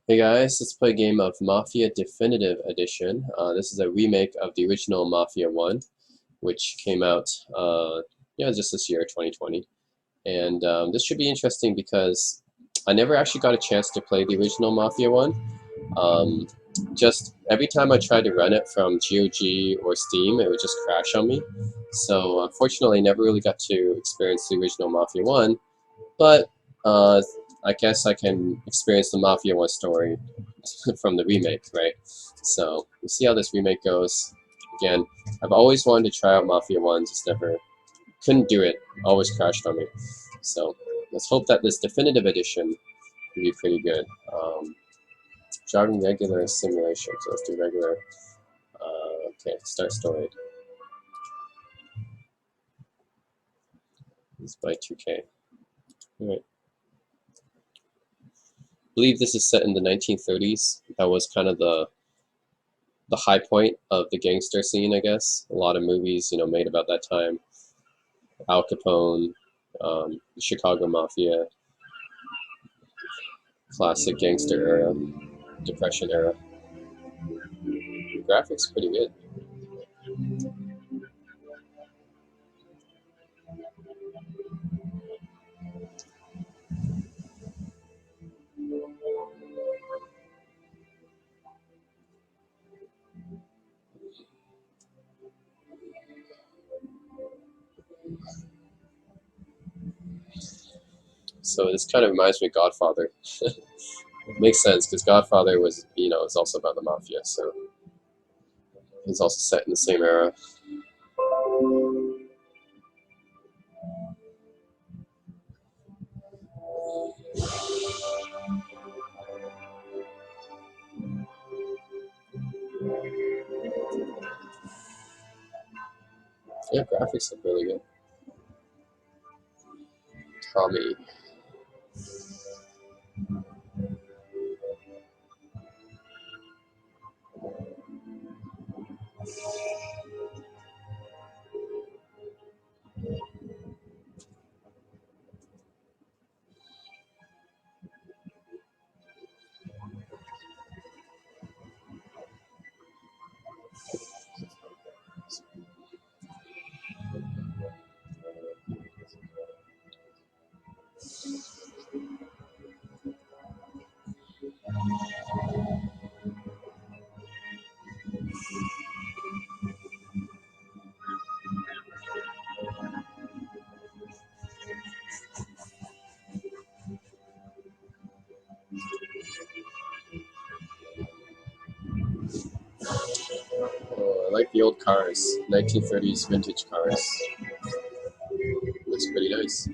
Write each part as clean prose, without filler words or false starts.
Hey guys, let's play a game of Mafia Definitive Edition. This is a remake of the original Mafia 1, which came out just this year, 2020. And this should be interesting because I never actually got a chance to play the original Mafia 1. Um, just every time I tried to run it from GOG or Steam, it would just crash on me. So unfortunately, I never really got to experience the original Mafia 1, but uh, I guess I can experience the Mafia 1 story from the remake, right? So we'll see how this remake goes. Again, I've always wanted to try out Mafia 1, just never couldn't do it. Always crashed on me. So let's hope that this definitive edition will be pretty good. Driving regular simulation. So let's do regular. Okay, start story. Let's buy 2K. All right. I believe this is set in the 1930s. That was kind of the high point of the gangster scene, I guess. A lot of movies, made about that time. Al Capone, the Chicago Mafia, classic gangster era, Depression era. The graphics pretty good. So this kind of reminds me of Godfather. It makes sense because Godfather was, is also about the mafia, so it's also set in the same era. Yeah, graphics look really good. Tommy. Oh, I like the old cars, 1930s vintage cars. Looks pretty nice.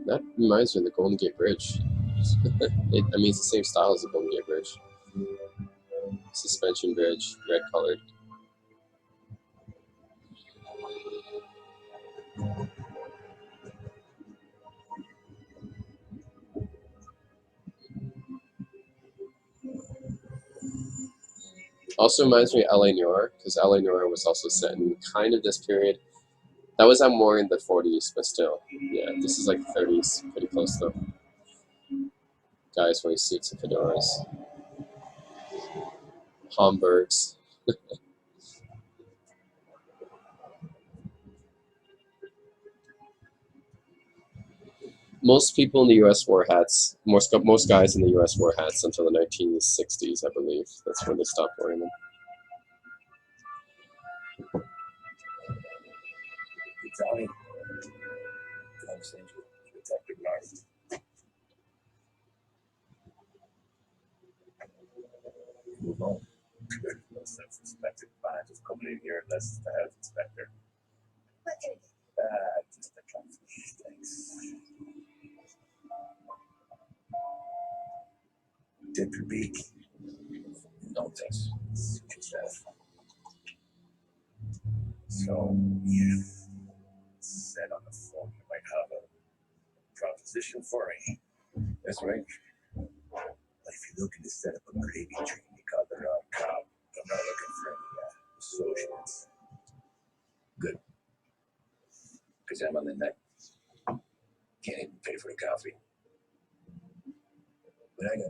That reminds me of the Golden Gate Bridge. It's the same style as the Golden Gate Bridge. Suspension bridge, red colored. Also reminds me of LA Noir, because LA Noir was also set in kind of this period. That was more in the 40s, but still. Yeah, this is like 30s, pretty close though. Guys wearing suits and fedoras. Homburgs. Most people in the U.S. wore hats. Most guys in the U.S. wore hats until the 1960s, I believe. That's when they stopped wearing them. Italian conversation detective guard. Move on. No sense suspected by just coming in here unless it's the health inspector. What can it Just a traffic. Thanks. Dip your beak. No thanks. Suit yourself. So, yeah. Said on the phone you might have a proposition for me. That's right. But if you're looking to set up a gravy train, you got the wrong cop. I'm not looking for a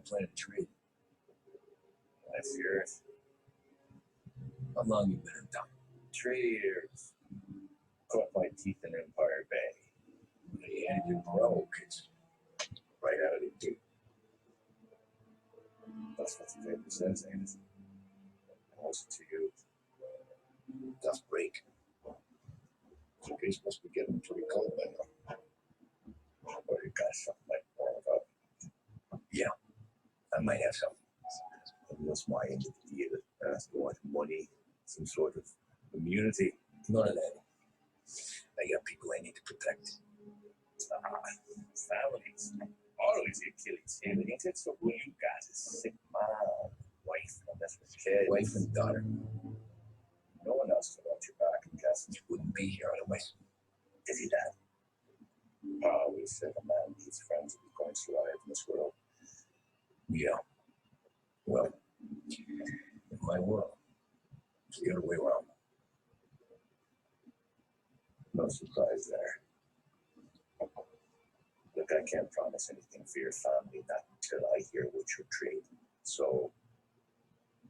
plan to trade? I fear it. How long you been in town? 3 years. Caught my teeth in Empire Bay. And you broke. It's right out of the gate. That's what the paper says, ain't it? What's it to you? Tough break. The case must be getting pretty cold by now. Or you got something like more about. Yeah, I might have something. What's my end of the deal? Want money, some sort of immunity? None of that. I got people I need to protect. Families. Always the Achilles heel, ain't it? So who you got? A sick mom, wife, and that's with kids. Wife and daughter. No one else can watch your back and guess you wouldn't be here otherwise. Is he that? Always said a man needs friends if he's going to survive in this world. Yeah. Well, in my world, it's the other way around. No surprise there. Look, I can't promise anything for your family, not until I hear what you're trading. So,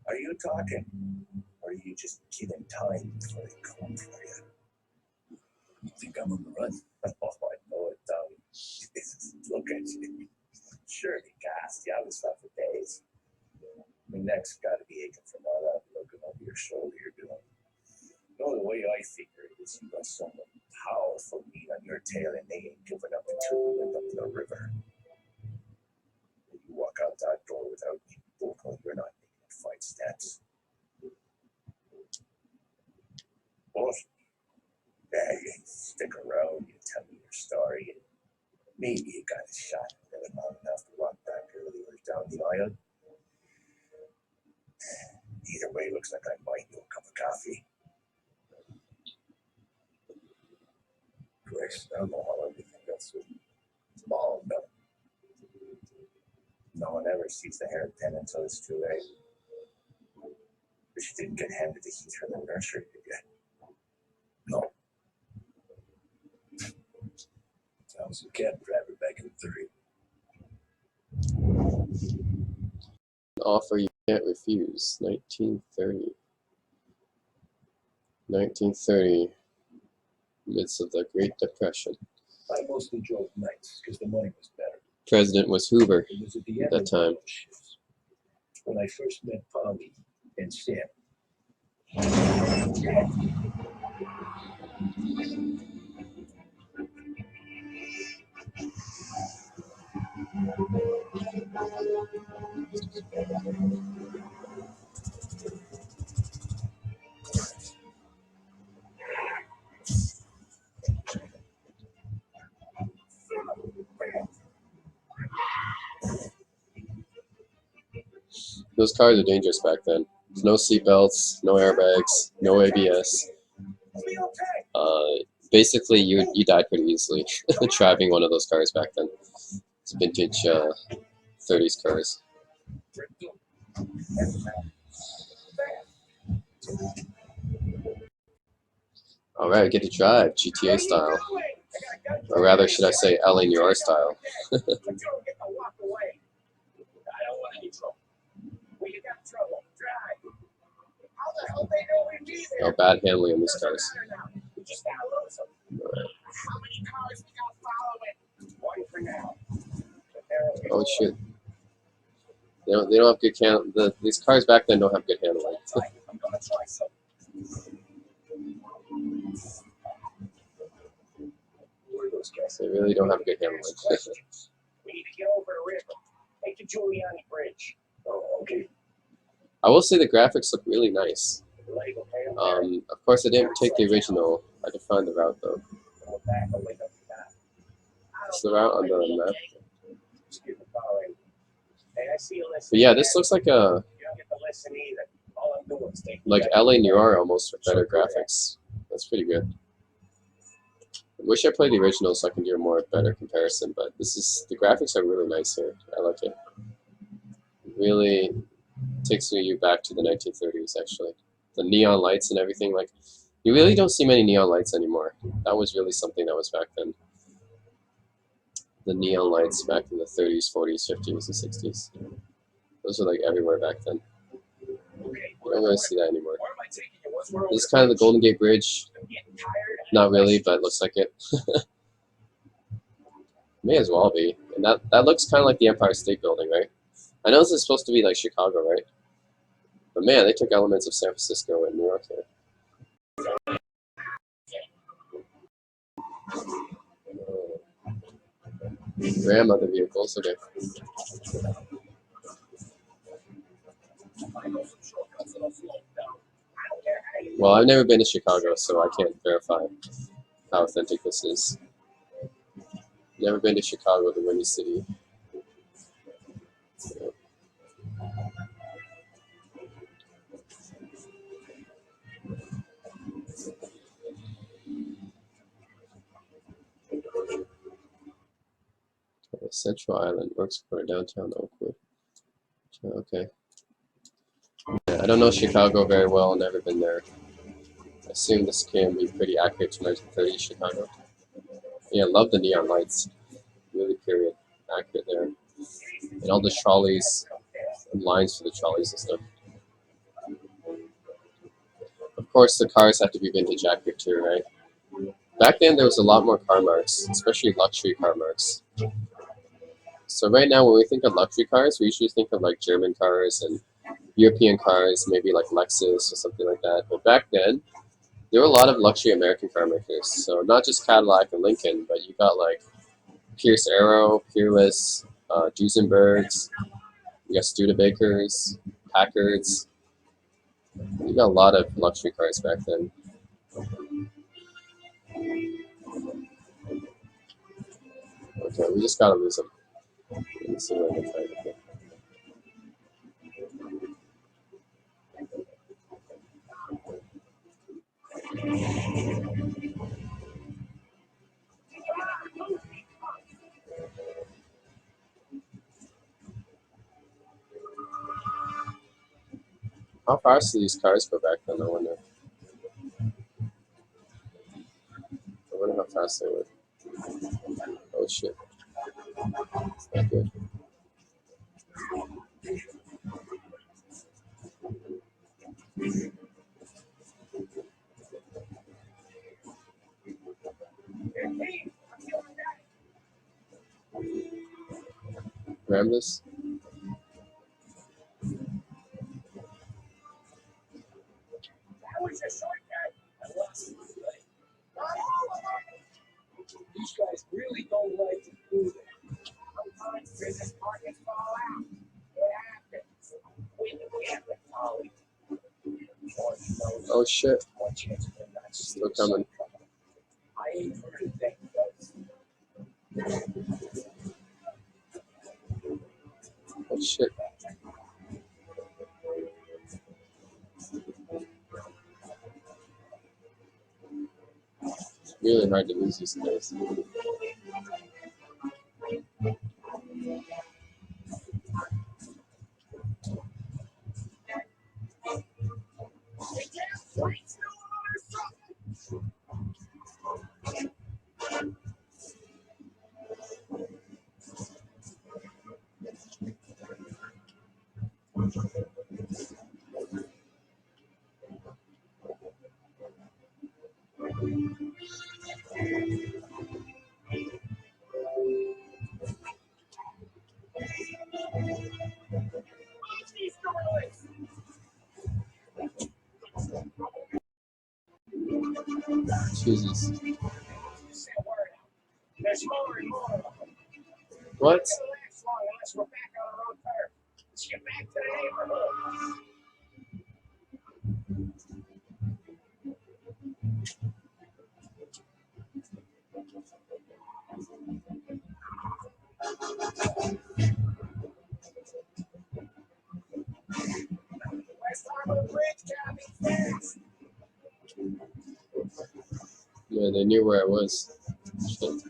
are you talking? Or are you just killing time before they come for you? You think I'm on the run? Oh, I know it, Tommy. Look at you. Surely, cast you out of stuff for days. My neck's got to be aching from all that looking over your shoulder you're doing. You know, the way I figure it is you got someone powerful meat on your tail and they ain't giving up until you end up in the river. You walk out that door without me, both know you're not making it 5 steps. But yeah, you stick around, you tell me your story, and maybe you got a shot at living long enough to walk back earlier down the aisle. Either way, looks like I might do a cup of coffee. Grace, I don't know how long you think that's small, but no one ever sees the hairpin until it's too late. But you didn't get handed the heat from the nursery, did you? No. I was a cab driver back in 30. An offer you can't refuse. 1930. 1930. Midst of the Great Depression. I mostly drove nights because the money was better. President was Hoover It was at the at end that time. of shifts. When I first met Polly and Sam. Those cars are dangerous back then. No seatbelts, no airbags, no ABS. Basically, you died pretty easily driving one of those cars back then. It's vintage 30s cars. All right, get to drive GTA style, or rather, should I say LA Noir style? Oh, bad handling on these cars. Oh shit! They don't have good these cars back then don't have good handling. They really don't have good handling. We need to get over a river. Take the Giuliani Bridge. Oh, okay. I will say the graphics look really nice. Of course, I didn't take the original. I could find the route though. It's the route on the map. But yeah, this looks like a LA Noir almost with better graphics. That's pretty good. I wish I played the original so I can do a more better comparison, but the graphics are really nice here. I like it. It really takes you back to the 1930s actually. The neon lights and everything, like you really don't see many neon lights anymore. That was really something that was back then. the neon lights back in the 30s, 40s, 50s, and 60s. Those were like everywhere back then. You don't really see that anymore. This is kind of the Golden Gate Bridge. Not really, but it looks like it. May as well be. And that looks kind of like the Empire State Building, right? I know this is supposed to be like Chicago, right? But man, they took elements of San Francisco and New York here. Grandmother vehicles, okay. Well, I've never been to Chicago, so I can't verify how authentic this is. Never been to Chicago, the Windy City. Central Island, Works Square, downtown Oakwood. Okay. Yeah, I don't know Chicago very well, never been there. I assume this can be pretty accurate to 1930s Chicago. Yeah, I love the neon lights. Really period accurate there. And all the trolleys and lines for the trolleys and stuff. Of course, the cars have to be vintage accurate too, right? Back then, there was a lot more car marks, especially luxury car marks. So right now, when we think of luxury cars, we usually think of like German cars and European cars, maybe like Lexus or something like that. But back then, there were a lot of luxury American car makers. So not just Cadillac and Lincoln, but you got like Pierce Arrow, Peerless, Duesenbergs, you got Studebakers, Packards. You got a lot of luxury cars back then. Okay, we just gotta lose them. Let me see what I can find. Okay. How fast do these cars go back then? I wonder. I wonder how fast they would. Oh shit, it's not good. Ram this? These guys really don't like to do that. Business partners fall out. What happens? We have the colleague. Oh shit, One chance of them not still coming. I ain't heard a thing, but Oh shit. It's really hard to lose these guys. Jesus. there's more and more of them. What? It's gonna last long unless we're back on our own turf. Let's get back to the neighborhood. West Harbour Bridge gotta be fast. Yeah, they knew where I was. Shit.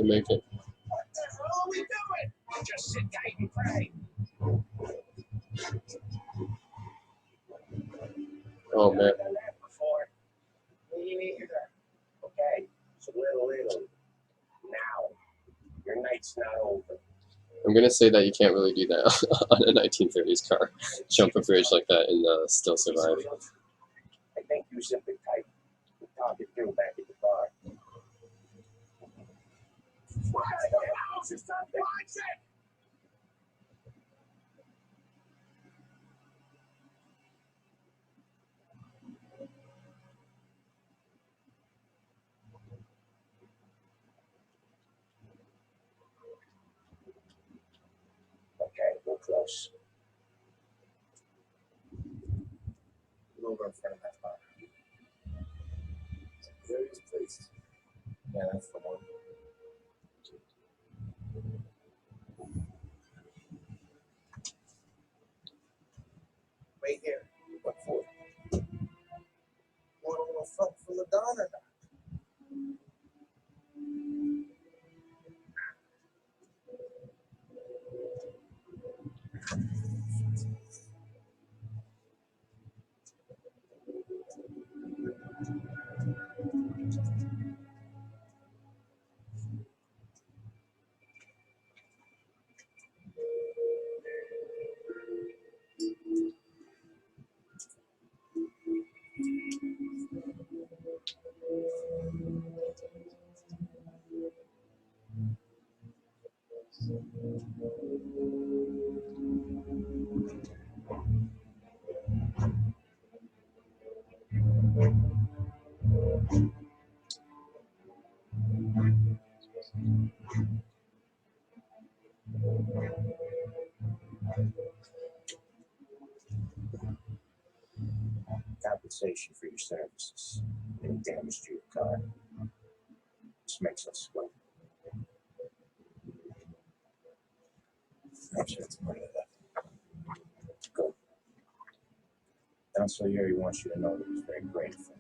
make it. What the hell are we doing? Just sit tight and pray. Oh man. Never done that before. Me neither. Okay, so little. Now, your night's not over. I'm gonna say that you can't really do that on a 1930s car. Jump a bridge like that and still survive. I think you simply tight. We'll talk it through back at the bar. What the hell is that? Watch it! Okay, we're close. Go over in front of that bar. There is a place. Yeah, that's the one. Wait here. What for? Want a little something from the Don or not? Compensation for your services. Any damage to your car. This makes us sweat. I'm sure it's part of that. Good. Don Salieri wants you to know that he's very grateful.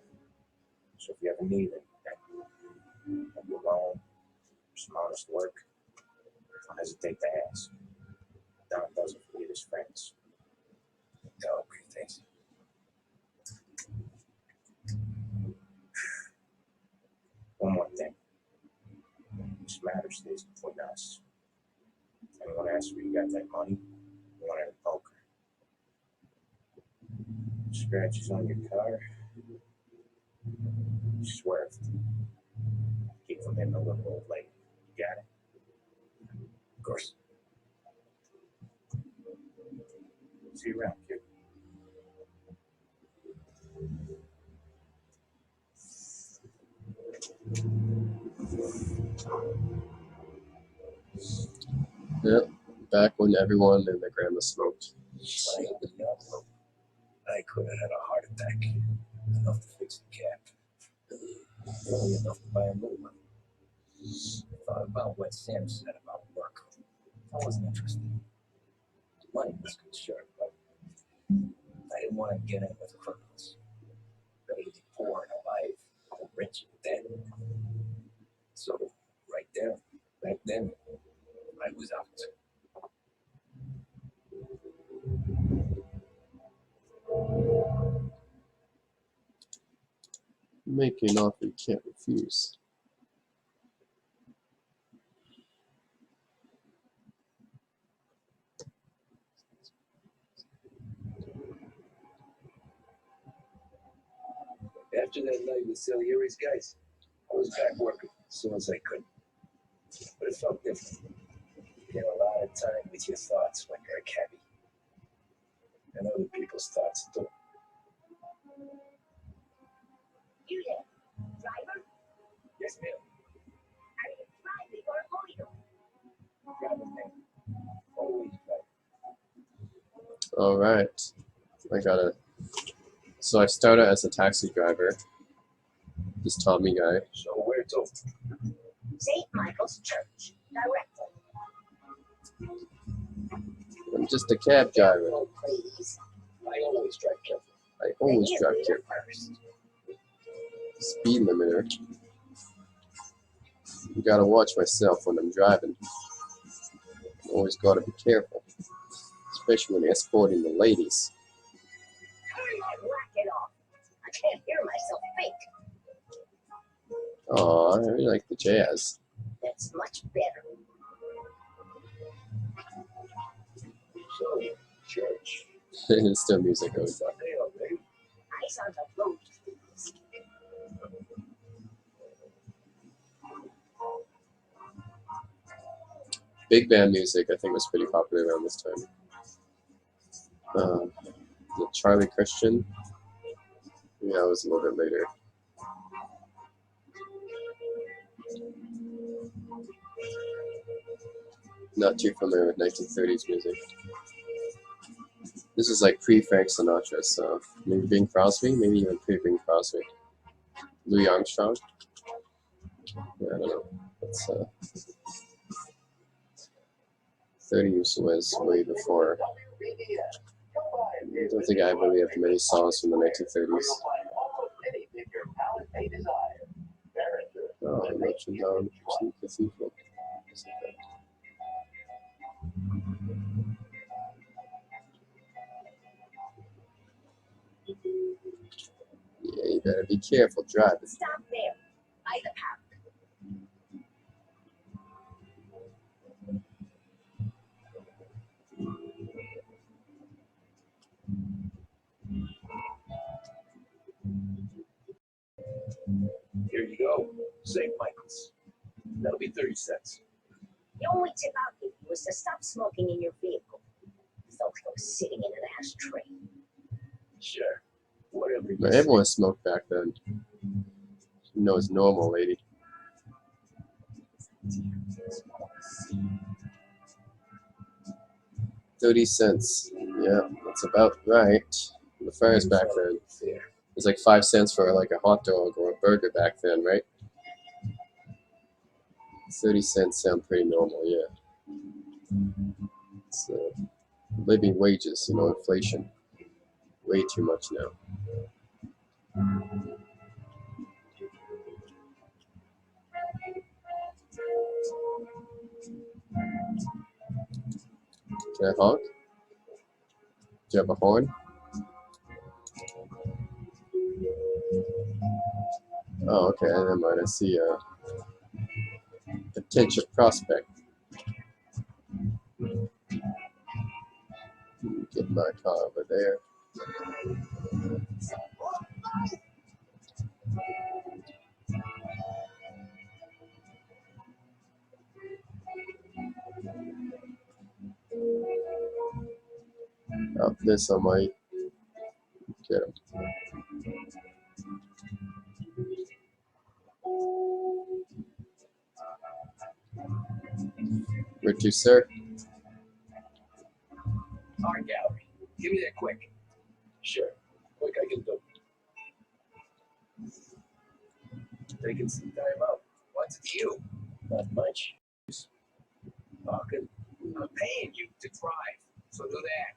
So if you ever need anything, maybe a loan, or some honest work, don't hesitate to ask. Don does it for his friends. Oh, great, thanks. One more thing. This matter stays between us. Anyone asks where you got that money, you want it in poker. Scratches on your car, swerve. Keep from hitting a little old lady. You got it? Of course. See you around, kid. Yep. Back when everyone and their grandma smoked. When I opened the envelope, I could have had a heart attack. Enough to fix the cap. Only enough to buy a new one. Thought about what Sam said about work. I wasn't interested. The money was good, sure, but I didn't want to get in with criminals. Ready to be poor and alive, or rich and dead. So, right there, back then, I was out. Make an offer you can't refuse. After that night with Salieri's guys, I was back working as soon as I could. But it felt different. You get a lot of time with your thoughts when you're a cabbie. And other people's thoughts too. You there, driver? Yes, ma'am. Are you driving or oil? Driving, ma'am. Always driving. All right. I gotta. So I started as a taxi driver. This Tommy guy. So where to? St. Michael's Church, directly. I'm just a cab driver. Careful, please. I always drive careful. I always Then drive you careful. first. Speed limiter. Gotta watch myself when I'm driving. Always gotta be careful, especially when escorting the ladies. Turn that racket off. I can't hear myself think. Oh, I really like the jazz. That's much better. So, church. It's still music goes on. Sunday already? Eyes on the road, please. Big band music, I think, was pretty popular around this time. The Charlie Christian, yeah, it was a little bit later. Not too familiar with 1930s music. This is like pre-Frank Sinatra, so maybe Bing Crosby, maybe even pre-Bing Crosby. Louis Armstrong. Yeah, I don't know. That's 30s was way before. I don't think I really have many songs from the 1930s. Oh, Notre Dame Cathedral. Yeah, you better be careful driving. Stop there. By the park. Here you go. St. Michael's. That'll be 30 cents. The only tip I'll give you is to stop smoking in your vehicle. Don't go sitting in an ashtray. Sure. Whatever you But say. everyone smoked back then. You know it's normal, lady. 30 cents. Yeah, that's about right. The fares back then. It was like 5 cents for like a hot dog or a burger back then, right? 30 cents sound pretty normal, yeah. It's living wages, inflation. Way too much now. Can I honk? Do you have a horn? Oh, okay, never mind. I see a potential prospect. Get my car over there. Up this, I might get him. Where to, sir? Art gallery. Give me that quick. Sure. Quick, I can do. Taking some time out. What's it to you? Not much. Talking. I'm paying you to drive, so do that.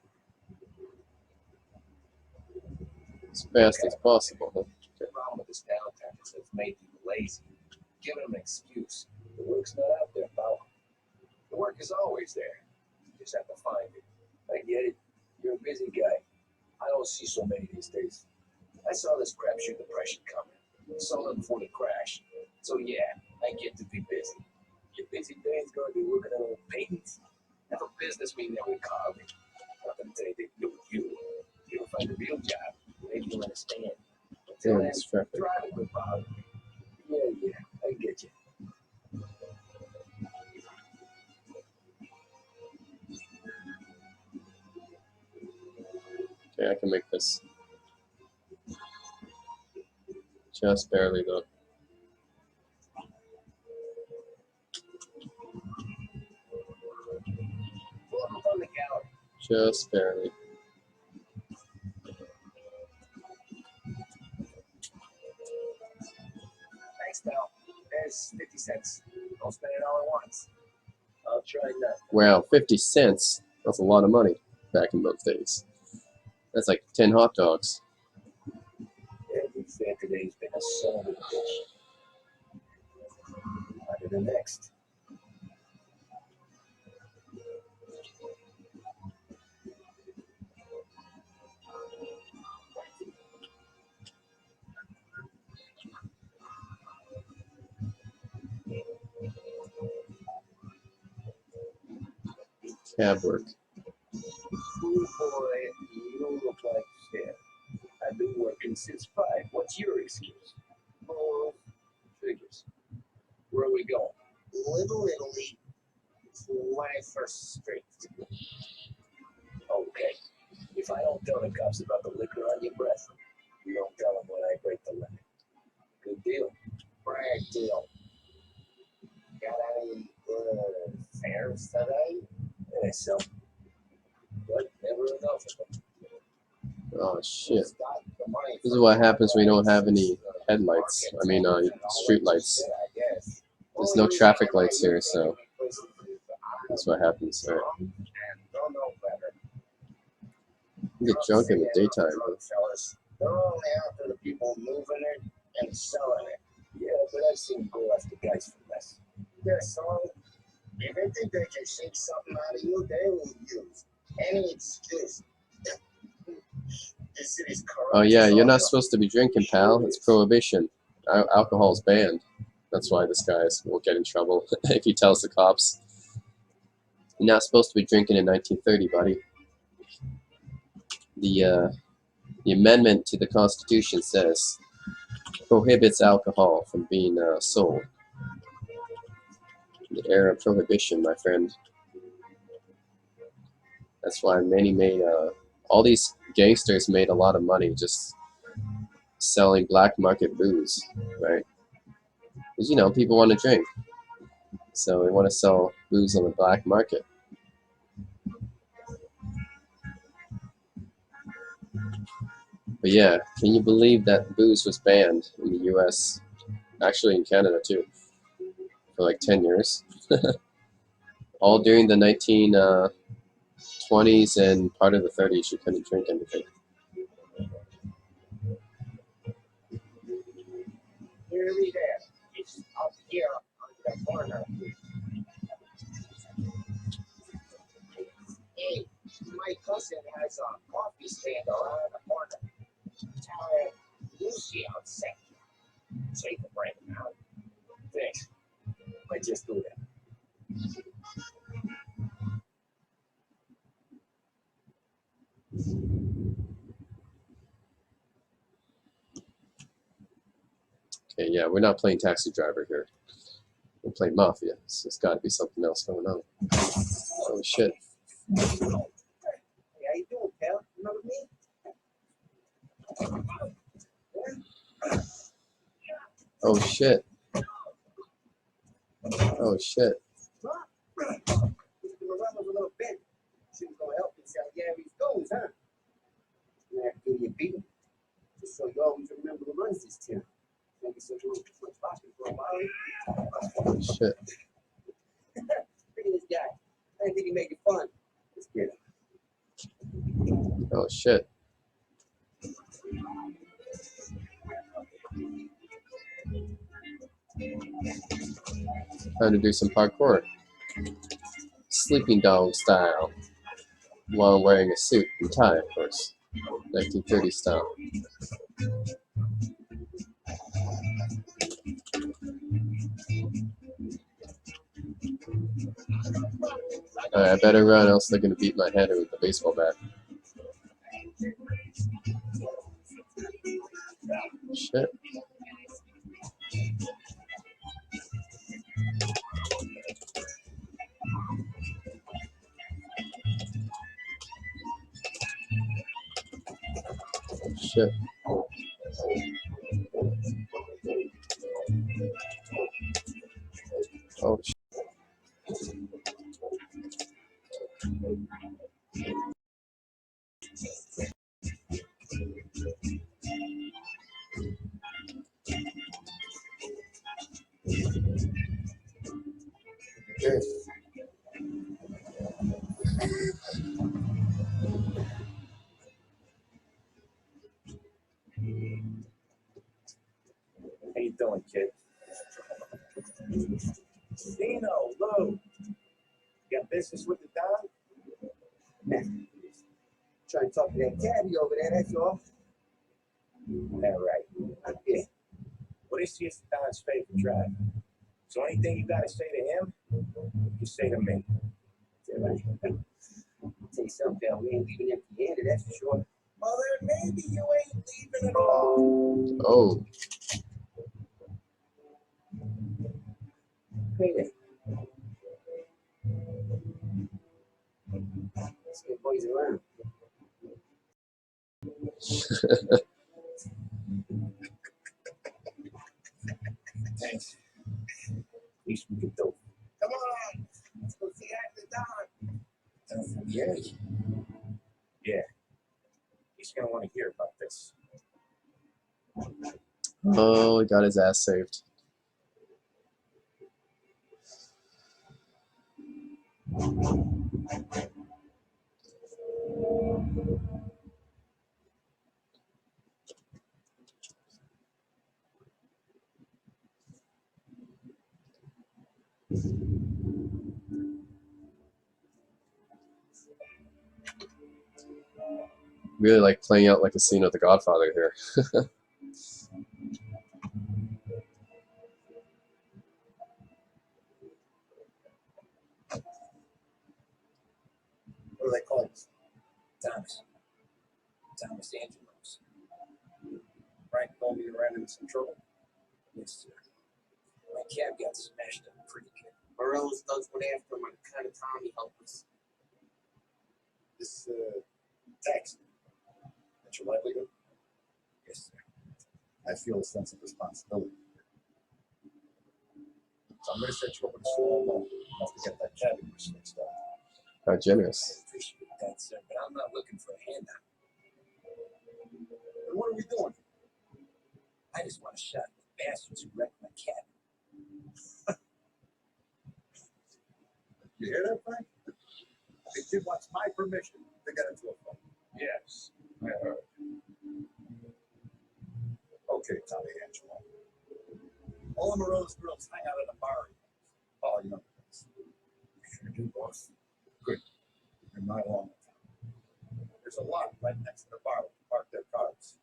As fast as possible, huh? The problem with this downtime is it's made people lazy. Giving them an excuse. The work's not out there, pal. The work is always there. You just have to find it. I get it. You're a busy guy. I don't see so many these days. I saw this crapshoot depression coming. Saw it before the crash. So yeah, I get to be busy. Your busy days gonna be working on old paintings. Have a business meeting there with carving. Nothing to anything to do with you. You'll find a real job. Maybe you'll understand. Until Damn, then, it's traffic. drive it with Bob. Yeah, I get you. Okay, I can make this. Just barely, though. Pull up on the gallery. Just barely. Thanks, pal. There's 50 cents. Don't spend it all at once. I'll try not. Wow, 50 cents. That's a lot of money back in those days. That's like 10 hot dogs. Every fair today's been a son of a bitch. the next. Cab work. Oh boy, you look like shit. I've been working since 5. What's your excuse? Oh, figures. Where are we going? Little Italy, 21st Street. Okay. If I don't tell the cops about the liquor on your breath, you don't tell them when I break the limit. Good deal. Brag deal. Got any fares today? Yeah, so. But never enough of them. Oh shit. This is what happens when you don't have any headlights. I mean, street lights. There's no traffic lights here, so that's what happens. All right. You get drunk in the daytime. They're only after the people moving it and selling it. Yeah, but I've seen go after guys for less. Yeah, so if they think they can shake something out of you, they will use any excuse. This city's corrupt. Oh yeah, you're not supposed to be drinking, pal. It's prohibition. Alcohol's banned. That's why this guy will get in trouble if he tells the cops. You're not supposed to be drinking in 1930, buddy. The amendment to the Constitution says prohibits alcohol from being sold. The era of prohibition, my friend. That's why many made all these gangsters made a lot of money just selling black market booze, right? Because you know people want to drink, so they want to sell booze on the black market. But yeah, can you believe that booze was banned in the U.S. Actually in Canada too for like 10 years, all during the 1920s and part of the 30s. You couldn't drink anything. Nearly there. It's up here on the corner. Hey, my cousin has a coffee stand around the corner. Tell her Lucy outside. So you can bring him out. Thanks. I just do that. Okay, yeah, we're not playing Taxi Driver here. We're playing Mafia. So there's got to be something else going on. Oh shit. Hey, how you doing, pal? Remember me? Oh shit. Oh shit. Just gonna run with a little bit. She was gonna help me see how Gary's goes, huh? I'm gonna have to give you a beating. Just so you always remember the runs this town. Maybe so you won't switch pockets for a while. Oh shit. Look at this guy. I didn't think he'd make it fun. Let's get him. Oh shit. Time to do some parkour. Sleeping dog style. While wearing a suit and tie, of course. 1930s style. Alright, I better run, else they're gonna beat my head with the baseball bat. Shit. Shit. Oh shit. How you doing, kid? business with the Don? Nah. Trying to talk to that cabbie over there, that's all. All right. Yeah. What is this Don's favorite drive? So anything you gotta say to him, you say to me. All right. Tell you something, pal, we ain't leaving empty-handed, that's for sure. Well, then maybe you ain't leaving at all. Oh, Hey there. Let's get boys around. Thanks. Least we can do. Come on, let's go see Actor Don. Yeah. Yeah. He's gonna want to hear about this. oh, he got his ass saved. Really like playing out like a scene of The Godfather here. What do they call it? Thomas. Thomas Angelos. Frank told me you ran into some trouble. Yes, sir. My cab got smashed up pretty good. Morello's thugs went after him on account of Tommy helped us. This taxi. That's your livelihood? Yes, sir. I feel a sense of responsibility. So I'm going to set you up with a small loan. Enough to get that cabin fixed up. How I generous. appreciate that, sir, but I'm not looking for a handout. And what are we doing? I just want to shot the bastards who wrecked my cabin. You hear that, Frank? The kid wants my permission to get into a fight. Yes, I heard. Okay, Tommy Angelo. All of Morello's girls hang out at a bar. Oh, you know. Sure do, boss. Good. You're not alone. There's a lot right next to the bar to park their cars.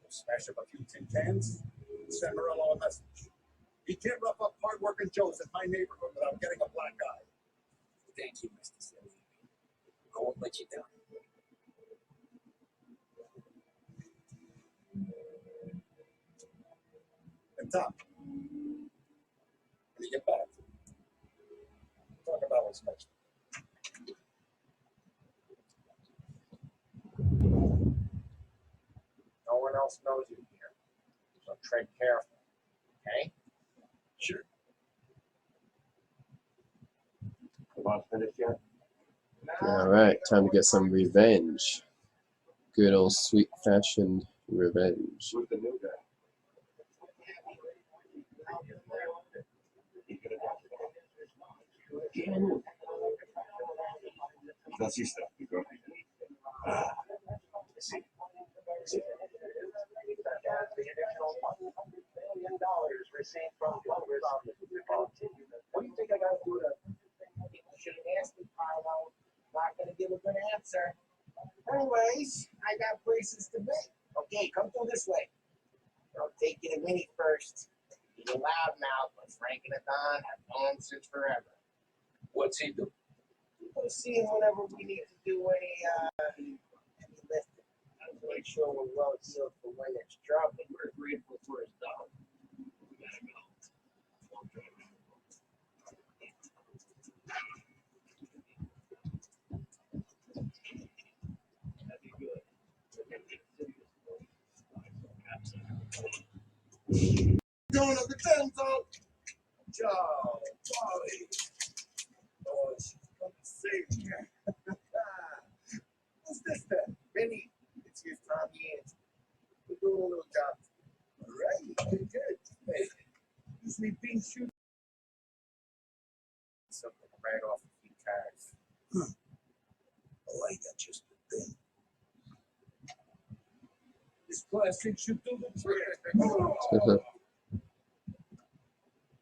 Smash up a few tin cans and send Morello a message. He can't rough up hard-working Joes in my neighborhood without getting a black eye. Thank you, Mr. Silly. I won't let you down. And Tom, when you get back, talk about what's next. No one else knows you here, so tread careful, okay? Sure. About finished yet? Alright, time to get some revenge. Good old sweet fashioned revenge. Who's the new guy? That's your stuff. See. Received from Congress. What do you think I got to do to? People should have asked me, Carlo. Not going to give a good answer. Anyways, I got places to be. Okay, come through this way. I'll take you to Winnie first. He's a loudmouth, but Frank and Don have known since forever. What's he do? We'll see him whenever we need to do any lifting. I'm quite sure we're well healed for when it's dropping. We're grateful for his dog. We gotta go. That'd be good. Going to the temple. Joe, Polly. Oh, she's going to save me. Who's this then? Benny. It's your Tommy Angie. We're doing a little job. All right, good, good. Hey, usually being shoot something right off a few cars. Oh, I got just the thing. This plastic should do the trick. Oh.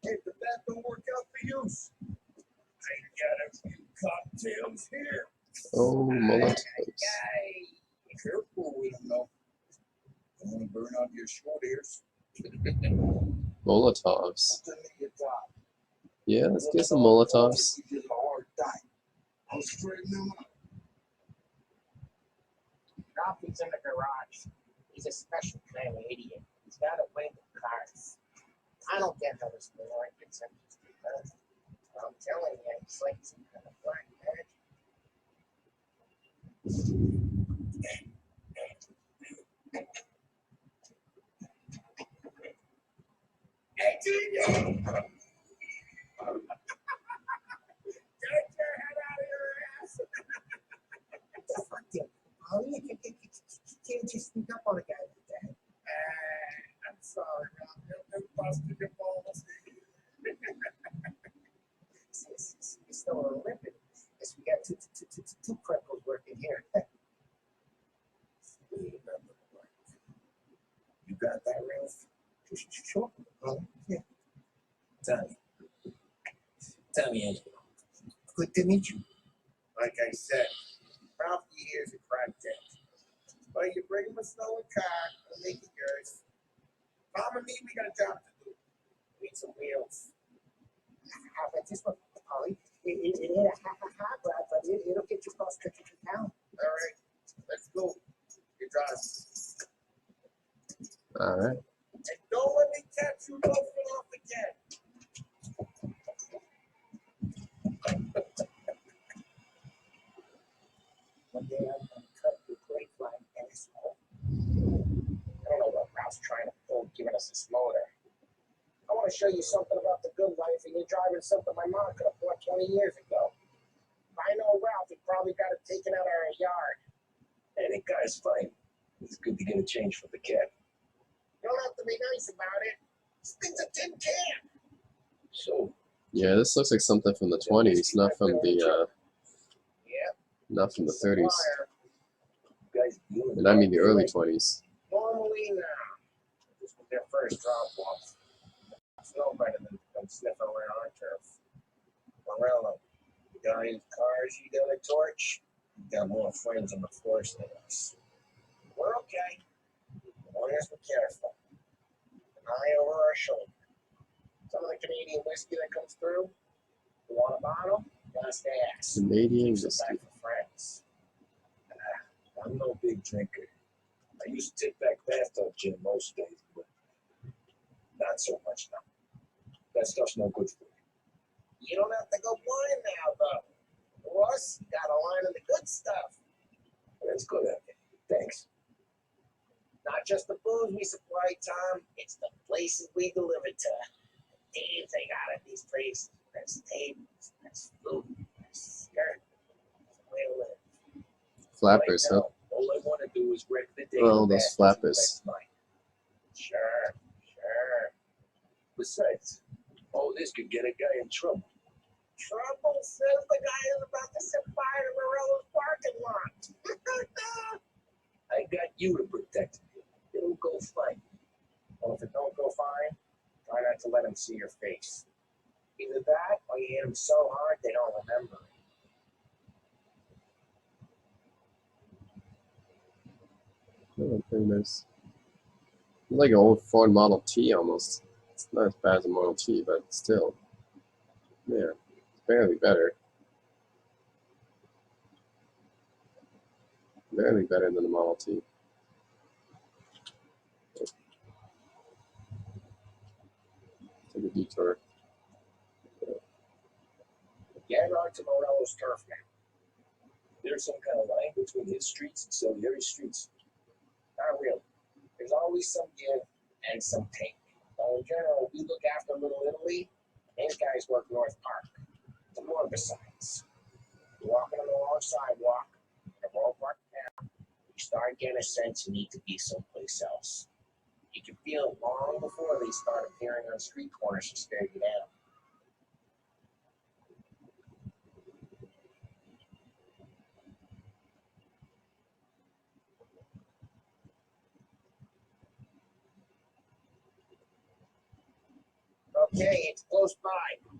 Hey, if that don't work out for you, I got a few cocktails here. Oh, Molotovs. Careful with them, though. Don't want to burn out your shoulders. Molotovs. Put them in your top. Yeah, let's get some Molotovs. You just a hard time. I'll straighten them up. Ralphie's in the garage. He's a special kind of idiot. He's got a way with cars. I don't get how this boy gets him just because. I'm telling you, it's like some kind of black magic. Hey, Junior! Get your head out of your ass! Fuck you. Ollie, you can't just sneak up on a guy like that. I'm sorry, Ralph. You're busting your balls. It's still a little limpid. Guess we got two cripples working here. You got that, Ralph? Sure. Yeah. Tell me, Angelo. Good to meet you. Like I said, Ralphie here's a crime debt. But you bring him a stolen car, we'll make it yours. Tom and me, we got a job to do. We need some wheels. How about this one, Ollie? It ain't a hot rod, but it'll get you across country to town. All right, let's go. Good drive. All right. And don't let me catch you loafing off again. One day I'm gonna cut your grapevine, asshole. I don't know what Ralph's trying to pull, giving us this motor. I want to show you something about the good life, and you're driving something my mom could have bought 20 years ago. If I know Ralph, he probably got it taken out of our yard. Hey, that guy's fine. It's good to get a change for the cab. You don't have to be nice about it. This thing's a tin can. So, Yeah, this looks like something from the 20s, not from the Yeah. not from the 30s, Supplier. you guys dealing and I mean the early 20s. Normally, this was their first drop off. It's no better than sniffing around our turf. Morello, you got any cars you got a torch? You got more friends on the force than us. We're okay. As long as we're careful. An eye over our shoulder. Some of the Canadian whiskey that comes through. You want a bottle? Just ask. Canadian Keeps us whiskey. back for friends. I'm no big drinker. I used to take back bathtub gin most days, but not so much now. That stuff's no good for you. You don't have to go blind now, though. For us, you got a line of the good stuff. That's good at it. Thanks. Not just the booze we supply, Tom. It's the places we deliver to. The names they got at these places. There's tables, there's food, there's skirt. There's a way to live. Flappers, huh? Now, all I want to do is wreck the day. Oh, with those Bastards flappers. next night. Sure. Besides, all this could get a guy in trouble. Trouble says the guy is about to set fire to Morello's parking lot. I got you to protect me. It'll go fine. Well, if it don't go fine, try not to let them see your face. Either that, or you hit them so hard they don't remember. Oh, pretty nice. It's like an old Ford Model T almost. It's not as bad as a Model T, but still. Yeah, it's barely better. Barely better than the Model T. Take a detour. Get on to Morello's turf now. There's some kind of line between his streets and Salieri streets. Not really. There's always some give and some take. So in general, we look after Little Italy. These guys work North Park. There's more besides. You're walking on the wrong sidewalk, in a wrong part of town, you start getting a sense you need to be someplace else. You can feel it long before they start appearing on street corners to stare you down. Okay, it's close by.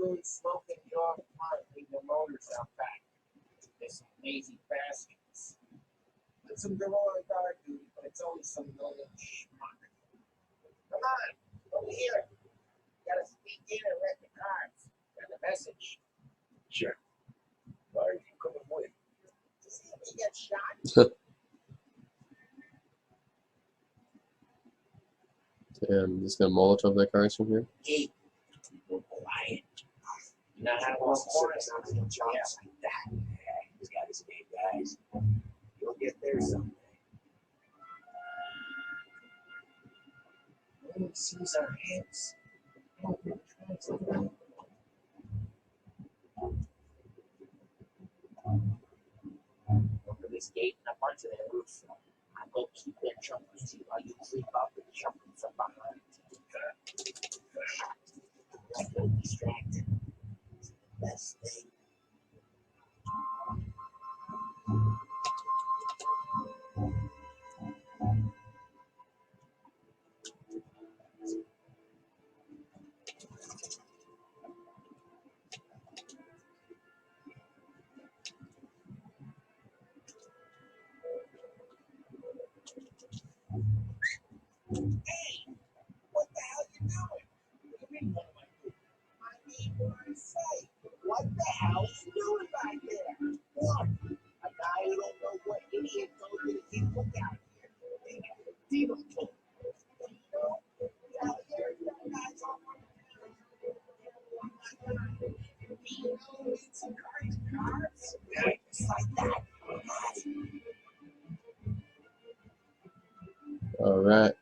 goons smoking your front, leave their motors out back. They're some lazy bastards. Put some guerrilla guard duty, but it's only some million schmuck. Come on, over here. Gotta sneak in and rent the cars. And the message. Sure. Why are you coming with? To see if he gets shot. And just gonna Molotov their cars from here. Keep people quiet. You know how to walk corners on some jobs like that. Yeah, he's got his name, guys. You'll get there someday. No one sees our heads. No one tries to know. Over this gate and a bunch of their roof. I'll go keep their jumpers too while you creep up and jump from behind. Don't get distracted. It's the best thing. Hey, what the hell you doing? What do you mean, what am I doing? I mean, what I say. What the hell you doing back there? Look, a guy who don't know what idiot told you to keep look out here. Demon told you. You know, out here, you guys all want to do you know it's some cars? Yeah, just like that. All right.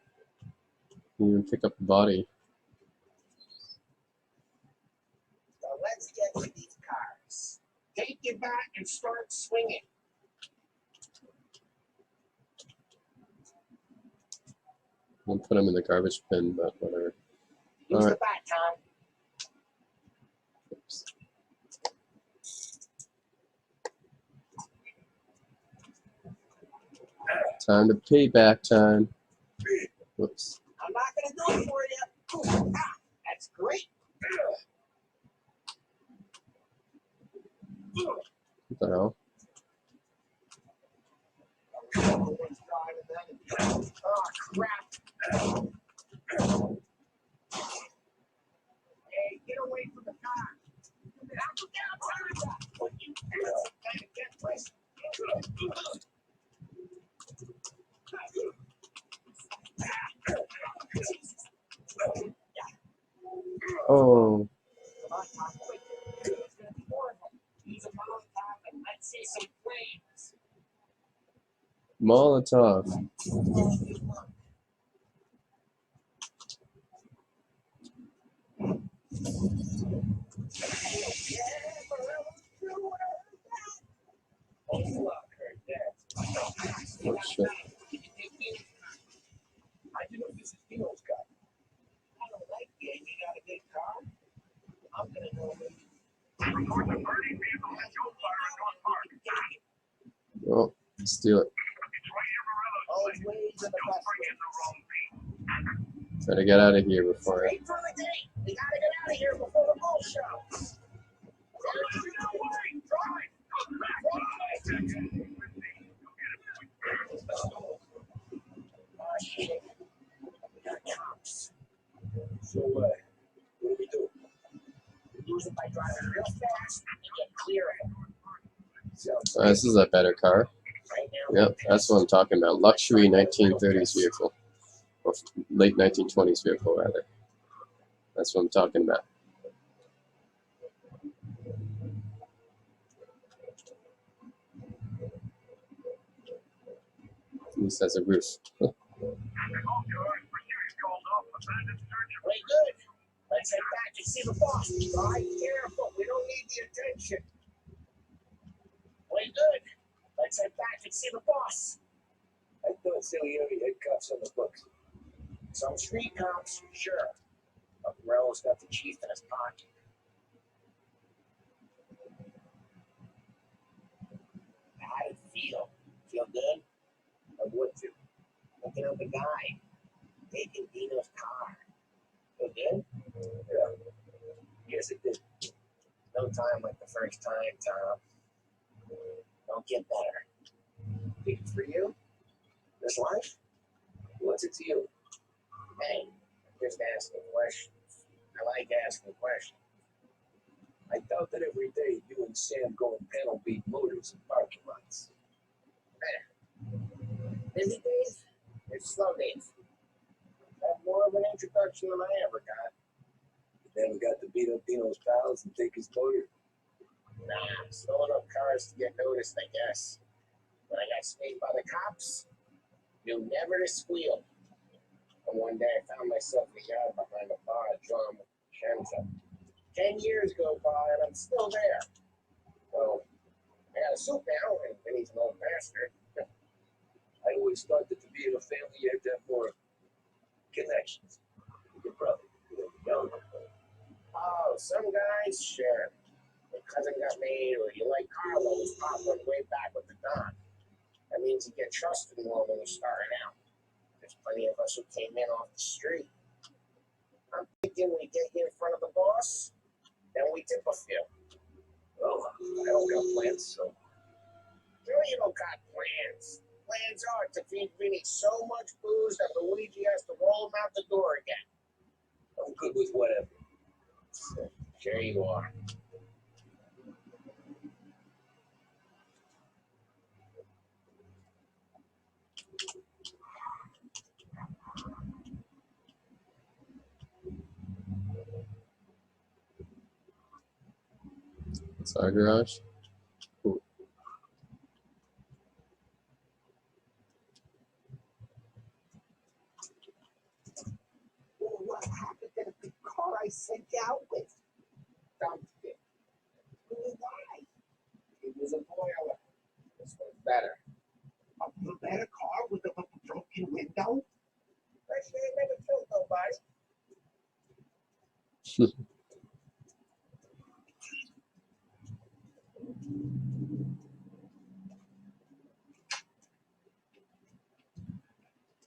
You even pick up the body. So let's get to these cars. Take your bat and start swinging. We'll put them in the garbage bin, but whatever. Use All the right. bat, Tom. Oops. Time to payback time. Whoops. I'm not gonna do it for you. Ah, that's great. What the hell? Oh crap! Hey, get away from the car! Look out, Tom! You kind of get this. Oh, Come on, Tom, quick. It's gonna be horrible. Use a Molotov and let's see some flames. Molotov. Oh, look, heard that. Oh shit. I do know this is Dino's car. I don't like it. You got a good car? I'm gonna know maybe. Report the burning vehicle has no fire in North Park. Oh, steal it. Always ways in the best ways. Try to get out of here before I. Straight for the gate. We gotta get out of here before the bull show. Oh shit. We got cops. So, what do we do? Lose it by driving real fast and get clear of it. Sounds This is a better car. Right now, Yep, that's what I'm talking about. Luxury 1930s vehicle. Or late 1920s vehicle, rather. That's what I'm talking about. At least has a roof. way good. Let's head back and see the boss. All right, careful. We don't need the attention. Way good. Let's head back and see the boss. I thought Salieri had cops on the books. Some street cops, sure. But Morello's got the chief in his pocket. How did it feel? Feel good? I would to. Looking up a guy. Taking Dino's car. Feel good? Yeah. Yes, it did. No time like the first time, Tom. Don't get better. Think it's for you? This life? What's it to you? Hey, I'm just asking questions. I like asking questions. I doubt that every day you and Sam go and panel beat motors in parking lots. Busy days? It's slow days. Have more of an introduction than I ever got. You never got to beat up Dino's pals and take his motor? Nah, slowing up cars to get noticed, I guess. When I got spayed by the cops, knew never to squeal. And one day I found myself in the yard behind a bar drawn with Shenza. 10 years go by and I'm still there. Well, I got a suit now, and he's an old bastard. I always thought that to be in a family you had to have more connections. With your brother, your younger brother. Oh, some guys, sure. Your cousin got made, or you like Carlos popping way back with the Don. That means you get trusted more when you're starting out. There's plenty of us who came in off the street. I'm thinking we get you in front of the boss, then we tip a few. Well, I don't got plans, so No, you don't got plans. Plans are to feed Vinny so much booze that Luigi has to roll him out the door again. I'm good with whatever. Sure you are. It's our garage. Cool. Well, what happened to the car I sent you out with? Dumped it. Why? It was a boiler. This one's better. A better car with a broken window? Actually, I never killed nobody.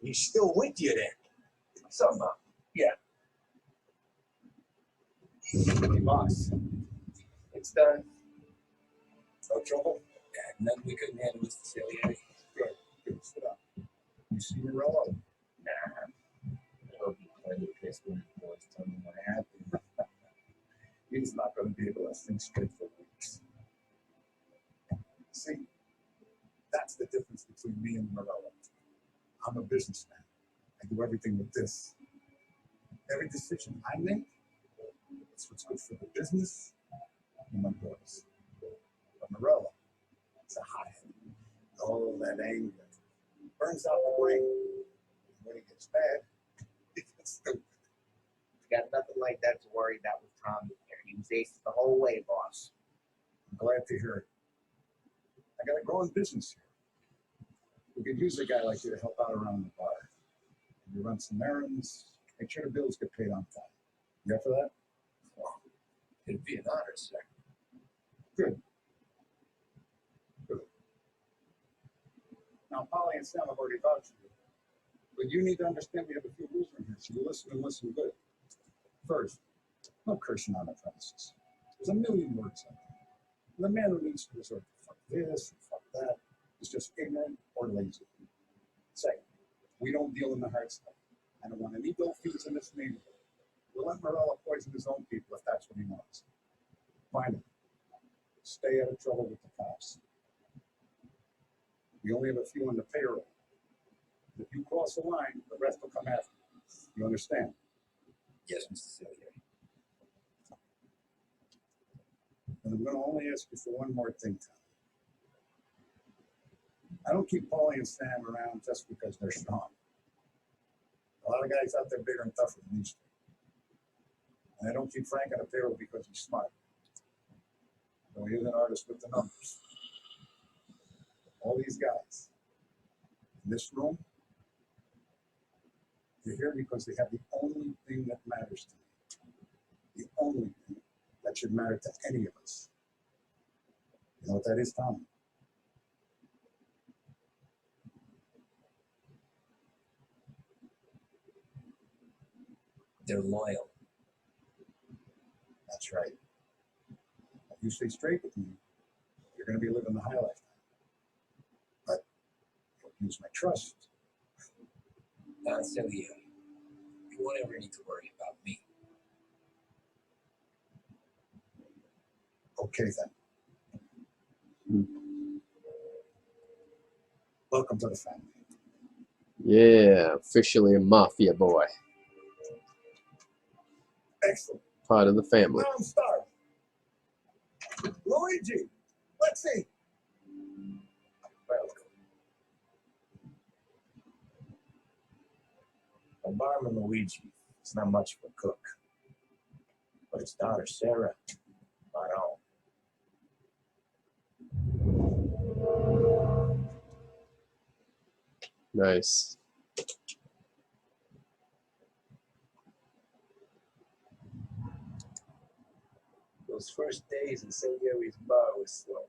He's still with you then? Somehow. Yeah. Hey, boss. It's done. No trouble? Yeah, nothing we couldn't handle with Cecilia. Good. Good. Sit up. You see Morello? Nah. He'll be plenty pissed when his boys tell me what happened. He's not going to be able to think straight for weeks. See, that's the difference between me and Morello. I'm a businessman. I do everything with this. Every decision I make, it's what's good for the business and my boys. But Morello, it's a hothead. All that anger burns out the brain. When it gets bad, it gets stupid. You got nothing like that to worry about with Tommy here. He was ace the whole way, boss. I'm glad to hear it. I got a growing business here. We could use a guy like you to help out around the bar. You run some errands, make sure the bills get paid on time. You up for that? Well, it'd be an honor, sir. Good. Good. Now, Polly and Sam have already vouched for you. But you need to understand we have a few rules in here, so you listen and listen good. First, no cursing on the premises. There's a million words out there. The man who needs to resort to fuck this and fuck that is just ignorant or lazy. Second, we don't deal in the hard stuff. I don't want any dolphins in this neighborhood. We'll let Morello poison his own people if that's what he wants. Finally, stay out of trouble with the cops. We only have a few on the payroll. If you cross the line, the rest will come after you. You understand? Yes, Mr. Sillier. And I'm going to only ask you for one more thing, Tom. I don't keep Paulie and Sam around just because they're strong. A lot of guys out there bigger and tougher than these two. And I don't keep Frank on the payroll because he's smart. So he's an artist with the numbers. All these guys in this room, they're here because they have the only thing that matters to me. The only thing that should matter to any of us. You know what that is, Tom? They're loyal. That's right. you stay straight with me, you're going to be living the high life. But you'll use my trust. Not silly. You won't ever need to worry about me. Okay, then. Hmm. Welcome to the family. Yeah, officially a mafia boy. Excellent. Part of the family. Round start. Luigi, let's see. Welcome. My barman Luigi is not much of a cook, but his daughter Sarah, right on. Nice. Those first days in Salieri's bar was slow.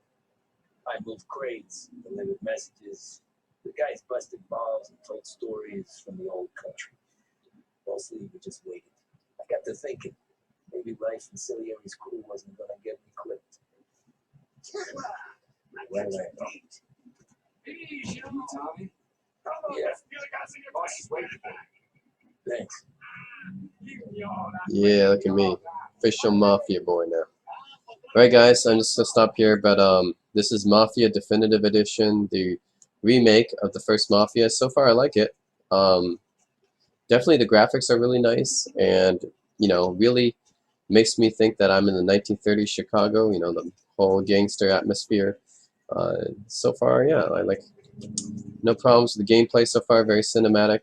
I moved crates, delivered messages. The guys busted balls and told stories from the old country. Mostly we just waited. I got to thinking, maybe life in Salieri's crew wasn't gonna get me clipped. Well, Hey, Tommy. yeah, Boss is waiting for you. thanks. Yeah, look at me. Official mafia boy now. Alright guys, I'm just gonna stop here, but this is Mafia Definitive Edition, the remake of the first Mafia. So far I like it. Definitely the graphics are really nice, and you know, really makes me think that I'm in the 1930s Chicago, you know, the whole gangster atmosphere. So far, yeah, I like, no problems with the gameplay so far, very cinematic.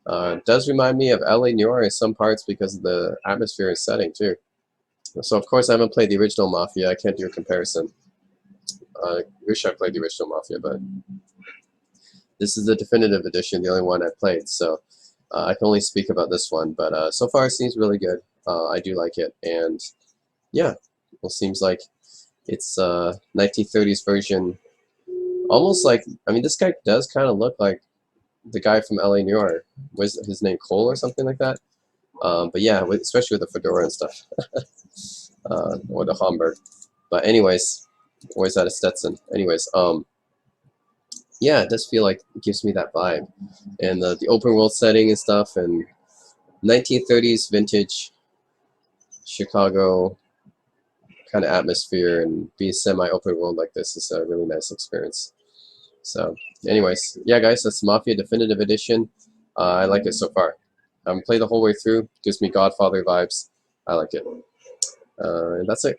It does remind me of LA Noire in some parts because of the atmosphere and setting too. So of course I haven't played the original Mafia, I can't do a comparison. I wish I played the original Mafia, but this is the definitive edition, the only one I played, so I can only speak about this one. But so far it seems really good. I do like it, and yeah, it seems like it's 1930s version, almost like, I mean, this guy does kind of look like the guy from LA Noire. Was his name Cole or something like that? But yeah, especially with the fedora and stuff, or the Homburg. But anyways, always out of Stetson. Anyways, yeah, it does feel like it gives me that vibe, and the open world setting and stuff, and 1930s vintage Chicago kind of atmosphere, and be semi-open world like this is a really nice experience. So, anyways, yeah, guys, that's Mafia Definitive Edition. I like it so far. I haven't played the whole way through. Gives me Godfather vibes. I like it. And that's it.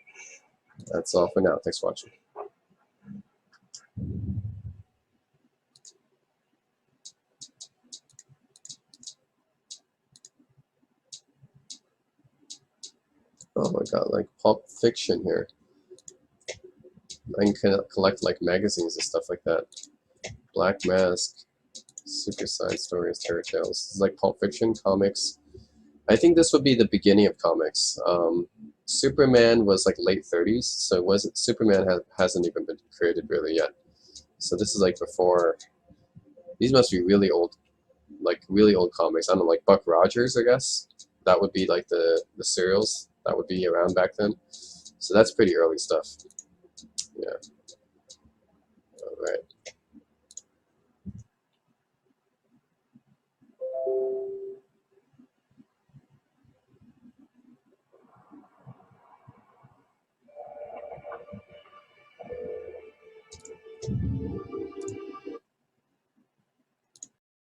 That's all for now. Thanks for watching. Oh my god, like Pulp Fiction here. I can collect like magazines and stuff like that. Black Mask, Super Side Stories, Terror Tales. It's like Pulp Fiction comics. I think this would be the beginning of comics. Superman was like late 30s, so it wasn't, Superman hasn't even been created really yet. So this is like before. These must be really old, like really old comics. I don't know, like Buck Rogers, I guess. That would be like the serials that would be around back then. So that's pretty early stuff. Yeah. All right.